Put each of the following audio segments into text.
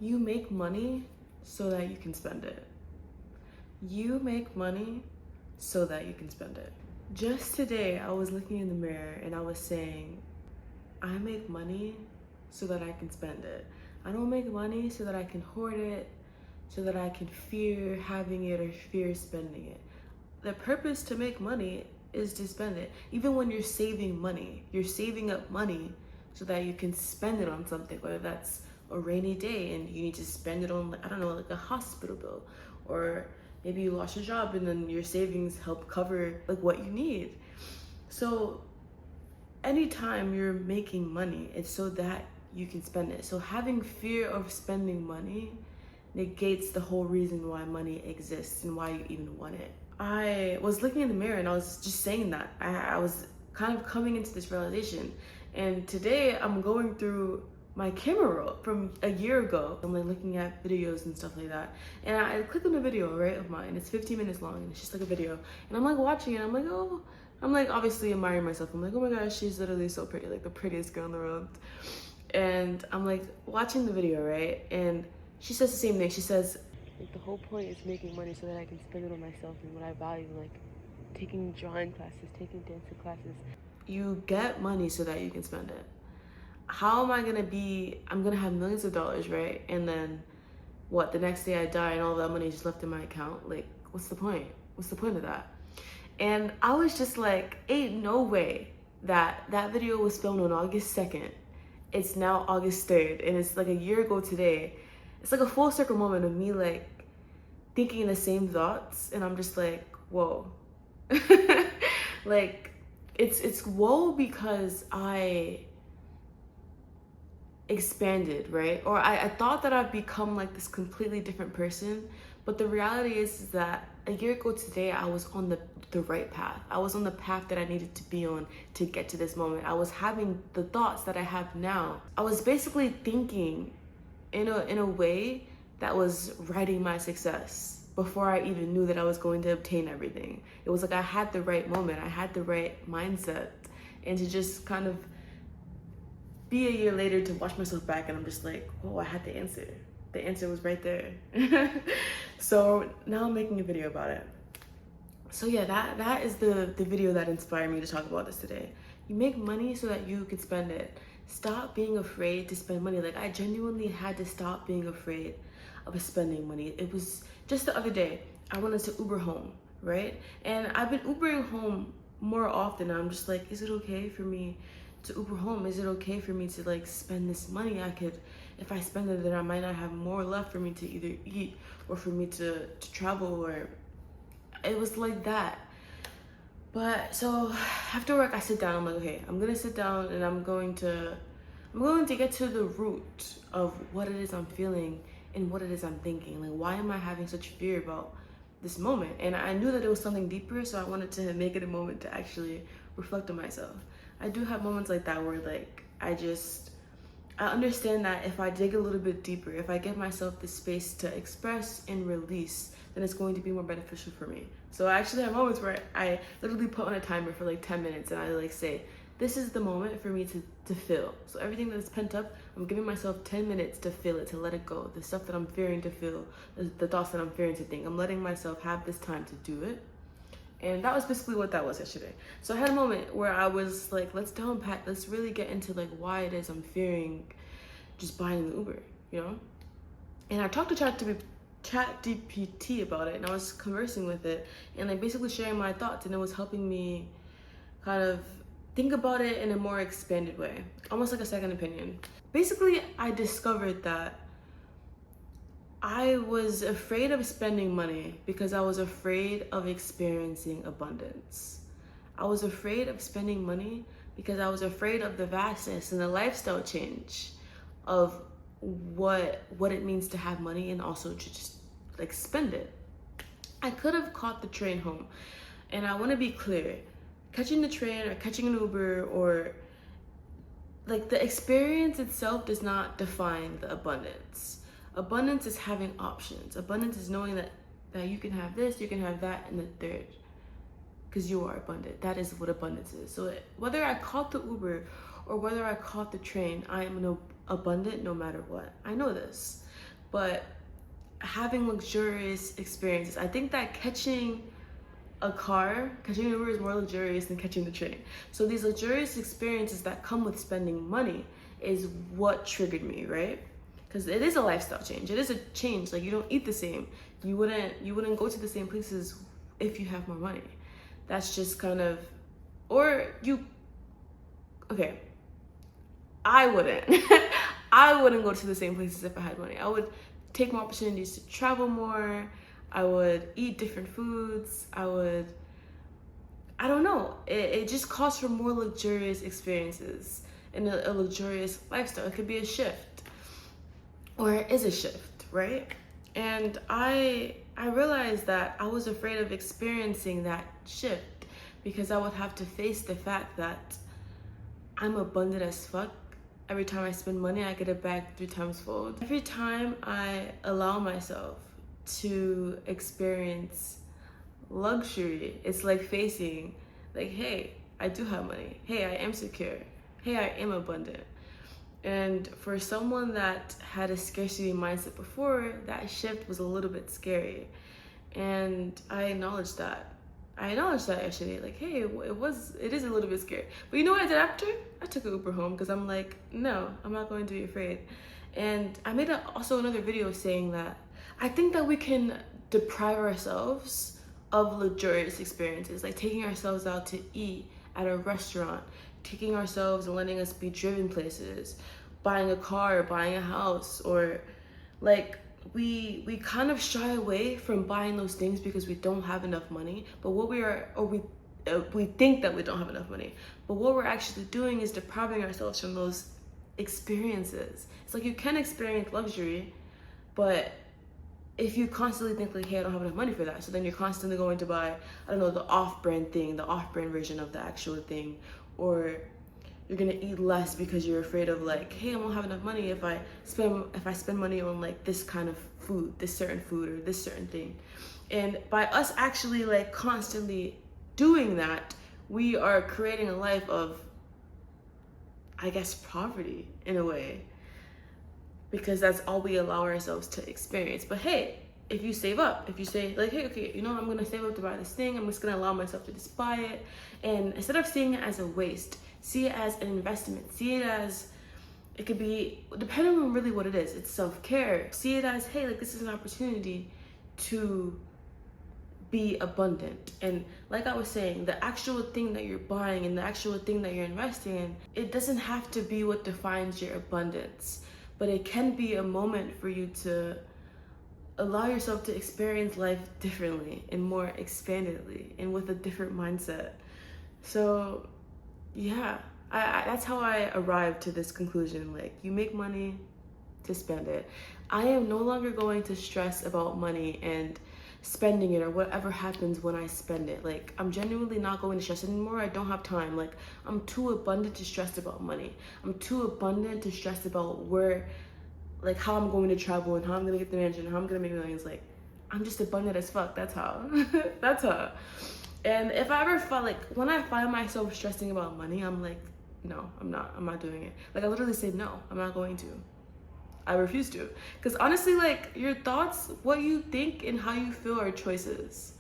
You make money so that you can spend it. You make money so that you can spend it. Just today, I was looking in the mirror and I was saying, I make money so that I can spend it. I don't make money so that I can hoard it, so that I can fear having it or fear spending it. The purpose to make money is to spend it. Even when you're saving money, you're saving up money so that you can spend it on something, whether that's a rainy day and you need to spend it on, I don't know, like a hospital bill, or maybe you lost your job and then your savings help cover like what you need. So anytime you're making money, it's so that you can spend it. So having fear of spending money negates the whole reason why money exists and why you even want it. I was looking in the mirror and I was just saying that. I was kind of coming into this realization. And today I'm going through my camera roll from a year ago. I'm like looking at videos and stuff like that. And I click on the video, right, of mine. It's 15 minutes long and it's just like a video. And I'm like watching it. I'm like, oh, I'm like obviously admiring myself. I'm like, oh my gosh, she's literally so pretty, like the prettiest girl in the world. And I'm like watching the video, right? And she says the same thing. She says, like, the whole point is making money so that I can spend it on myself and what I value, like taking drawing classes, taking dancing classes. You get money so that you can spend it. How am I gonna be, I'm gonna have millions of dollars, right? And then what, the next day I die and all that money is just left in my account? Like, what's the point? What's the point of that? And I was just like, ain't no way that that video was filmed on August 2nd. It's now August 3rd, and it's like a year ago today. It's like a full circle moment of me like thinking the same thoughts, and I'm just like, whoa. Like, it's whoa because I expanded, right? Or I thought that I've become like this completely different person, but the reality is that a year ago today, I was on the right path. I was on the path that I needed to be on to get to this moment. I was having the thoughts that I have now. I was basically thinking in a way that was writing my success before I even knew that I was going to obtain everything. It was like I had the right moment, I had the right mindset, and to just kind of be a year later to watch myself back and I'm just like, whoa, I had the answer. The answer was right there. So now I'm making a video about it. So yeah, that is the video that inspired me to talk about this today. You make money so that you can spend it. Stop being afraid to spend money. Like, I genuinely had to stop being afraid of spending money. It was just the other day, I wanted to Uber home, right? And I've been Ubering home more often. I'm just like, is it okay for me to Uber home? Is it okay for me to like spend this money? I could, if I spend it, then I might not have more left for me to either eat or for me to travel, or it was like that. But so after work, I sit down. I'm like, okay, I'm gonna sit down and I'm going to get to the root of what it is I'm feeling and what it is I'm thinking. Like, why am I having such fear about this moment? And I knew that it was something deeper, so I wanted to make it a moment to actually reflect on myself. I do have moments like that where like I understand that if I dig a little bit deeper, if I give myself the space to express and release, then it's going to be more beneficial for me. So I actually have moments where I literally put on a timer for like 10 minutes and I like say, this is the moment for me to feel. So everything that's pent up, I'm giving myself 10 minutes to feel it, to let it go. The stuff that I'm fearing to feel, the thoughts that I'm fearing to think. I'm letting myself have this time to do it. And that was basically what that was yesterday. So I had a moment where I was like, let's unpack, let's really get into like why it is I'm fearing just buying the Uber, you know? And I talked to ChatGPT about it, and I was conversing with it and like basically sharing my thoughts, and it was helping me kind of think about it in a more expanded way, almost like a second opinion. Basically, I discovered that I was afraid of spending money because I was afraid of experiencing abundance. I was afraid of spending money because I was afraid of the vastness and the lifestyle change of what it means to have money and also to just like spend it. I could have caught the train home, and I want to be clear, catching the train or catching an Uber or like the experience itself does not define the abundance. Abundance is having options. Abundance is knowing that you can have this, you can have that, and the third, because you are abundant. That is what abundance is. So whether I caught the Uber or whether I caught the train, I am abundant no matter what. I know this. but having luxurious experiences. I think that catching an Uber is more luxurious than catching the train. So these luxurious experiences that come with spending money is what triggered me, right? Because it is a lifestyle change. It is a change. Like, you don't eat the same. You wouldn't go to the same places if you have more money. That's just kind of, okay, I wouldn't. I wouldn't go to the same places if I had money. I would take more opportunities to travel more. I would eat different foods. I don't know. It just calls for more luxurious experiences and a luxurious lifestyle. It could be a shift, or it is a shift, right? And I realized that I was afraid of experiencing that shift because I would have to face the fact that I'm abundant as fuck. Every time I spend money, I get it back 3 times fold. Every time I allow myself to experience luxury, it's like facing, like, hey, I do have money. Hey, I am secure. Hey, I am abundant. And for someone that had a scarcity mindset before, that shift was a little bit scary. And I acknowledged that. Yesterday, like, hey, it is a little bit scary. But you know what I did after? I took an Uber home because I'm like, no, I'm not going to be afraid. And I made also another video saying that I think that we can deprive ourselves of luxurious experiences, like taking ourselves out to eat at a restaurant, taking ourselves and letting us be driven places, buying a car, buying a house, or like, we kind of shy away from buying those things because we don't have enough money. But we think that we don't have enough money. But what we're actually doing is depriving ourselves from those experiences. It's like, you can experience luxury, but if you constantly think like, hey, I don't have enough money for that, so then you're constantly going to buy, I don't know, the off-brand thing, the off-brand version of the actual thing, or you're gonna eat less because you're afraid of like, hey, I won't have enough money if I spend money on like this kind of food, this certain food, or this certain thing. And by us actually like constantly doing that, we are creating a life of, I guess, poverty in a way, because that's all we allow ourselves to experience. But hey, if you save up, if you say like, hey, okay, you know, I'm gonna save up to buy this thing, I'm just gonna allow myself to just buy it, and instead of seeing it as a waste, see it as an investment. See it as, it could be, depending on really what it is, it's self-care. See it as, hey, like, this is an opportunity to be abundant. And like I was saying, the actual thing that you're buying and the actual thing that you're investing in, it doesn't have to be what defines your abundance, but it can be a moment for you to allow yourself to experience life differently and more expandedly and with a different mindset. So yeah, that's how I arrived to this conclusion. Like, you make money to spend it. I am no longer going to stress about money and spending it or whatever happens when I spend it. Like, I'm genuinely not going to stress anymore. I don't have time. Like, I'm too abundant to stress about money. I'm too abundant to stress about like how I'm going to travel and how I'm going to get the mansion and how I'm going to make millions. Like, I'm just abundant as fuck. That's how. That's how. And if I ever felt like, when I find myself stressing about money, I'm like, no, I'm not doing it. Like, I literally say, no, I'm not going to. I refuse to. Because honestly, like, your thoughts, what you think and how you feel are choices.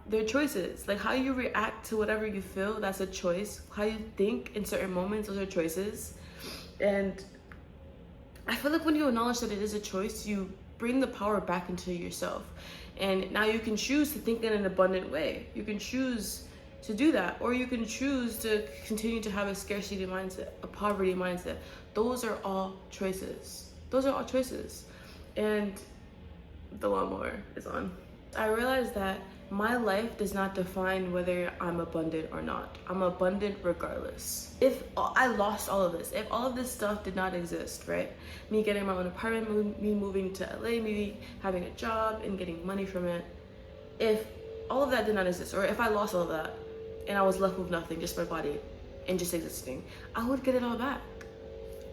They're choices. Like, how you react to whatever you feel, that's a choice. How you think in certain moments, those are choices. And I feel like when you acknowledge that it is a choice, you bring the power back into yourself. And now you can choose to think in an abundant way. You can choose to do that, or you can choose to continue to have a scarcity mindset, a poverty mindset. Those are all choices. Those are all choices. And the lawnmower is on. I realized that my life does not define whether I'm abundant or not. I'm abundant regardless. If I lost all of this, if all of this stuff did not exist, right? Me getting my own apartment, me moving to LA, me having a job and getting money from it. If all of that did not exist, or if I lost all of that and I was left with nothing, just my body and just existing, I would get it all back.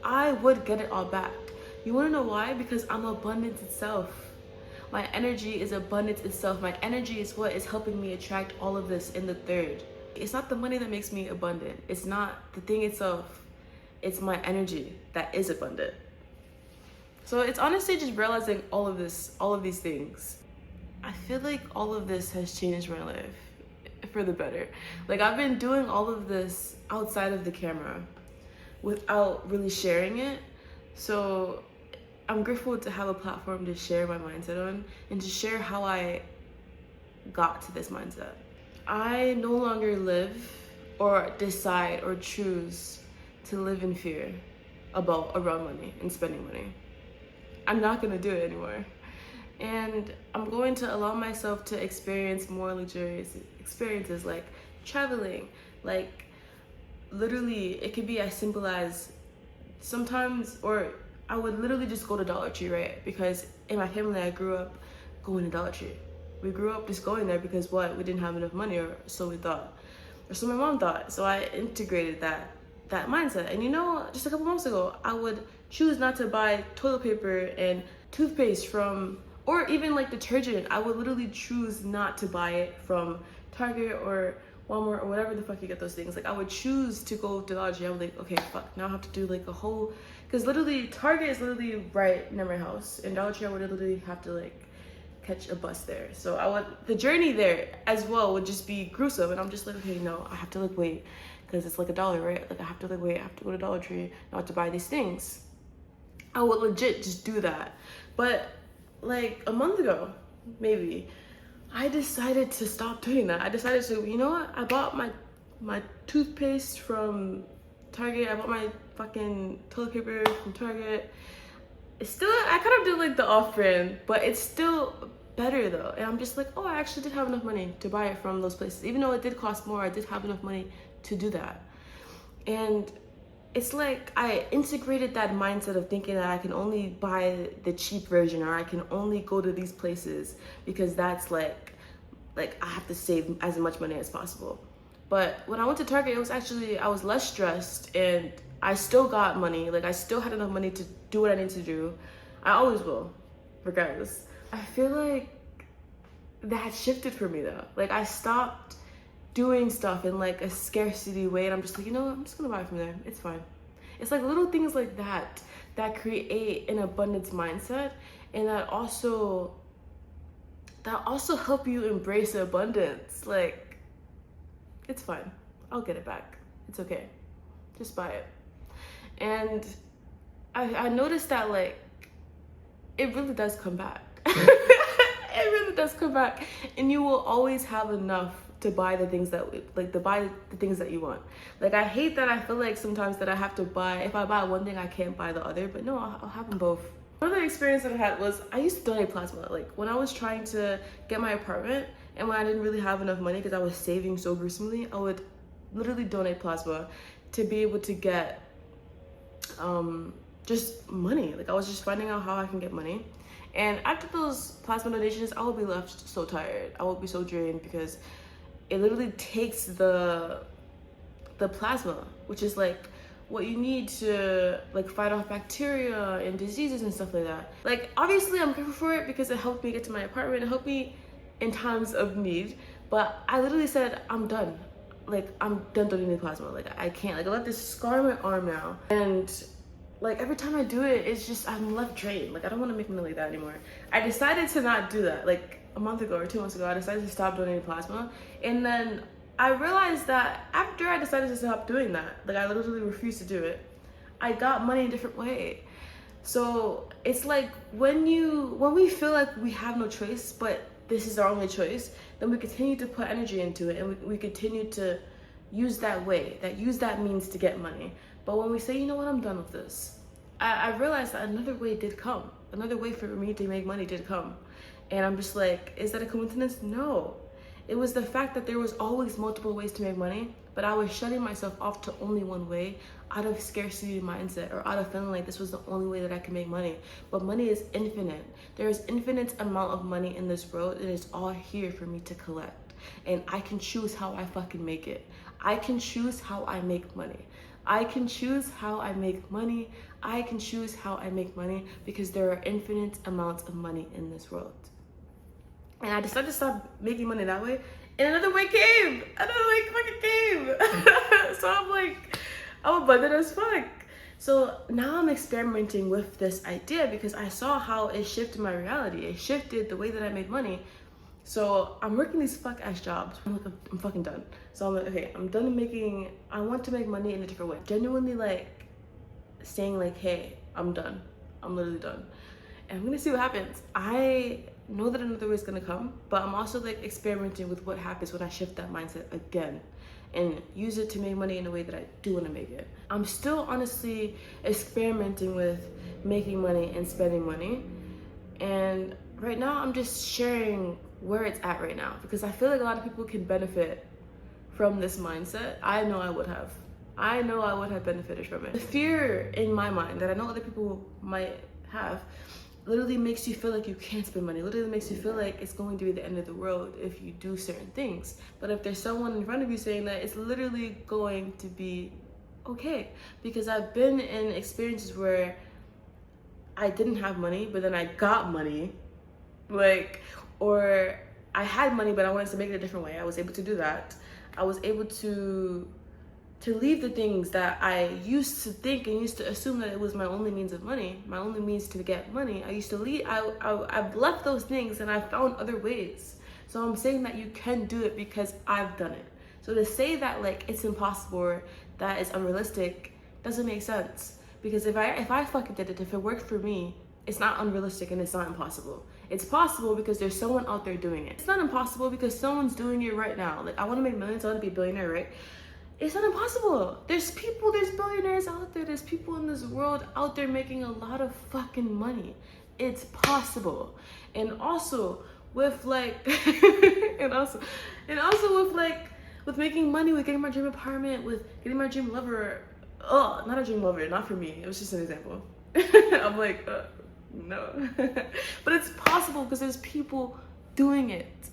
I would get it all back. You wanna know why? Because I'm abundance itself. My energy is abundance itself. My energy is what is helping me attract all of this in the third. It's not the money that makes me abundant. It's not the thing itself. It's my energy that is abundant. So it's honestly just realizing all of these things. I feel like all of this has changed my life for the better. Like, I've been doing all of this outside of the camera without really sharing it. So I'm grateful to have a platform to share my mindset on and to share how I got to this mindset. I no longer live or decide or choose to live in fear around money and spending money. I'm not gonna do it anymore. And I'm going to allow myself to experience more luxurious experiences, like traveling. Like, literally, it could be as simple as sometimes, or I would literally just go to Dollar Tree, right? Because in my family, I grew up going to Dollar Tree. We grew up just going there because what? We didn't have enough money, or so we thought. Or so my mom thought. So I integrated that mindset. And you know, just a couple months ago, I would choose not to buy toilet paper and toothpaste from, or even like detergent. I would literally choose not to buy it from Target or Walmart or whatever the fuck you get those things. Like, I would choose to go to Dollar Tree. I would like, okay, fuck, now I have to do like a whole, because literally Target is literally right near my house, and Dollar Tree I would literally have to like catch a bus there. So the journey there as well would just be gruesome, and I'm just like, okay, no, I have to like wait, because it's like $1, right? Like, I have to like wait, I have to go to Dollar Tree not to buy these things. I would legit just do that. But like a month ago, maybe, I decided to stop doing that. I decided to, you know what? I bought my toothpaste from Target. I bought my fucking toilet paper from Target. It's still, I kind of do like the off-brand, but it's still better though. And I'm just like, oh, I actually did have enough money to buy it from those places. Even though it did cost more, I did have enough money to do that. And it's like I integrated that mindset of thinking that I can only buy the cheap version, or I can only go to these places because that's like I have to save as much money as possible. But when I went to Target, it was actually, I was less stressed, and I still got money. Like, I still had enough money to do what I need to do. I always will, regardless. I feel like that shifted for me though. Like, I stopped doing stuff in like a scarcity way, and I'm just like, you know what, I'm just gonna buy it from there. It's fine. It's like little things like that that create an abundance mindset, and that also help you embrace abundance. Like, it's fine. I'll get it back. It's okay. Just buy it. And I noticed that like it really does come back. It really does come back, and you will always have enough to buy the things that you want. Like, I hate that I feel like sometimes that I have to buy, if I buy one thing I can't buy the other, but no, I'll have them both. Another experience that I had was I used to donate plasma. Like, when I was trying to get my apartment and when I didn't really have enough money because I was saving so gruesomely, I would literally donate plasma to be able to get just money. Like, I was just finding out how I can get money. And after those plasma donations, I would be left so tired. I would be so drained because it literally takes the plasma, which is like what you need to like fight off bacteria and diseases and stuff like that. Like, obviously I'm grateful for it because it helped me get to my apartment. It helped me in times of need. But I literally said, I'm done. Like, I'm done donating plasma. Like, I can't. Like, I let this scar on my arm now. And like, every time I do it, it's just, I'm left drained. Like, I don't want to make money like that anymore. I decided to not do that. Like, a month ago or 2 months ago, I decided to stop donating plasma. And then I realized that after I decided to stop doing that, like, I literally refused to do it, I got money a different way. So it's like when we feel like we have no choice, but this is our only choice, then we continue to put energy into it, and we continue to use that means to get money. But when we say, you know what, I'm done with this, I realized that another way did come. Another way for me to make money did come. And I'm just like, is that a coincidence? No. It was the fact that there was always multiple ways to make money, but I was shutting myself off to only one way out of scarcity mindset, or out of feeling like this was the only way that I could make money. But money is infinite. There is infinite amount of money in this world. It is all here for me to collect. And I can choose how I fucking make it. I can choose how I make money. I can choose how I make money. I can choose how I make money because there are infinite amounts of money in this world. And I decided to stop making money that way, and another way came. Another way fucking came. So I'm like, I'm abundant as fuck. So now I'm experimenting with this idea because I saw how it shifted my reality. It shifted the way that I made money. So I'm working these fuck ass jobs. I'm like, I'm fucking done. So I'm like, okay, I'm done making, I want to make money in a different way. Genuinely like saying like, hey, I'm done. I'm literally done. And I'm gonna see what happens. I know that another way is gonna come, but I'm also like experimenting with what happens when I shift that mindset again and use it to make money in a way that I do want to make it. I'm still honestly experimenting with making money and spending money. And right now I'm just sharing where it's at right now because I feel like a lot of people can benefit from this mindset. I know I would have. I know I would have benefited from it. The fear in my mind that I know other people might have literally makes you feel like you can't spend money. Literally makes you feel like it's going to be the end of the world if you do certain things. But if there's someone in front of you saying that, it's literally going to be okay. Because I've been in experiences where I didn't have money, but then I got money. Or I had money, but I wanted to make it a different way. I was able to do that. I was able to leave the things that I used to think and used to assume that it was my only means of money, my only means to get money. I used to leave, I've left those things and I've found other ways. So I'm saying that you can do it because I've done it. So to say that like it's impossible or that it's unrealistic doesn't make sense. Because if I fucking did it, if it worked for me, it's not unrealistic and it's not impossible. It's possible because there's someone out there doing it. It's not impossible because someone's doing it right now. Like I want to make millions, I want to be a billionaire, right? It's not impossible. There's people, there's billionaires out there. There's people in this world out there making a lot of fucking money. It's possible. And also with like, with making money, with getting my dream apartment, with getting my dream lover. Oh, not a dream lover, not for me. It was just an example. I'm like, no. But it's possible because there's people doing it.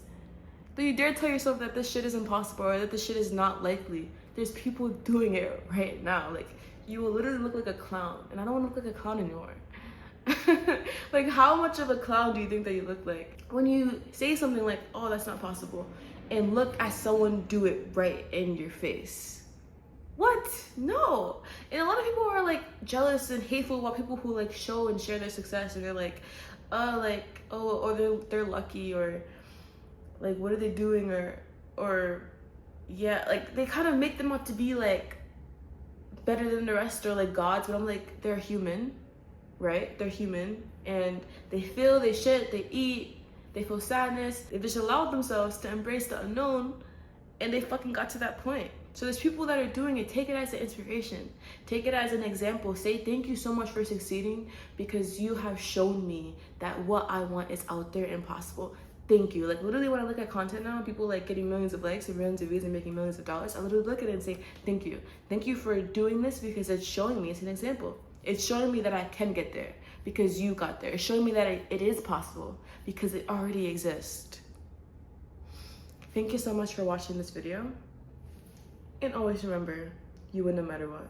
Do you dare tell yourself that this shit is impossible or that this shit is not likely? There's people doing it right now. Like, you will literally look like a clown. And I don't want to look like a clown anymore. Like, how much of a clown do you think that you look like? When you say something like, oh, that's not possible, and look at someone do it right in your face. What? No. And a lot of people are like jealous and hateful about people who like show and share their success, and they're like, or they're lucky, or like, what are they doing, or yeah, like they kind of make them out to be like better than the rest or like gods. But I'm like, they're human, right? They're human, and they feel, they shit, they eat, they feel sadness. They just allowed themselves to embrace the unknown, and they fucking got to that point. So there's people that are doing it. Take it as an inspiration. Take it as an example. Say thank you so much for succeeding because you have shown me that what I want is out there and possible. Thank you. Like literally when I look at content now, people like getting millions of likes and millions of views and making millions of dollars, I literally look at it and say, thank you. Thank you for doing this because it's showing me, it's an example. It's showing me that I can get there because you got there. It's showing me that it is possible because it already exists. Thank you so much for watching this video. And always remember, you win no matter what.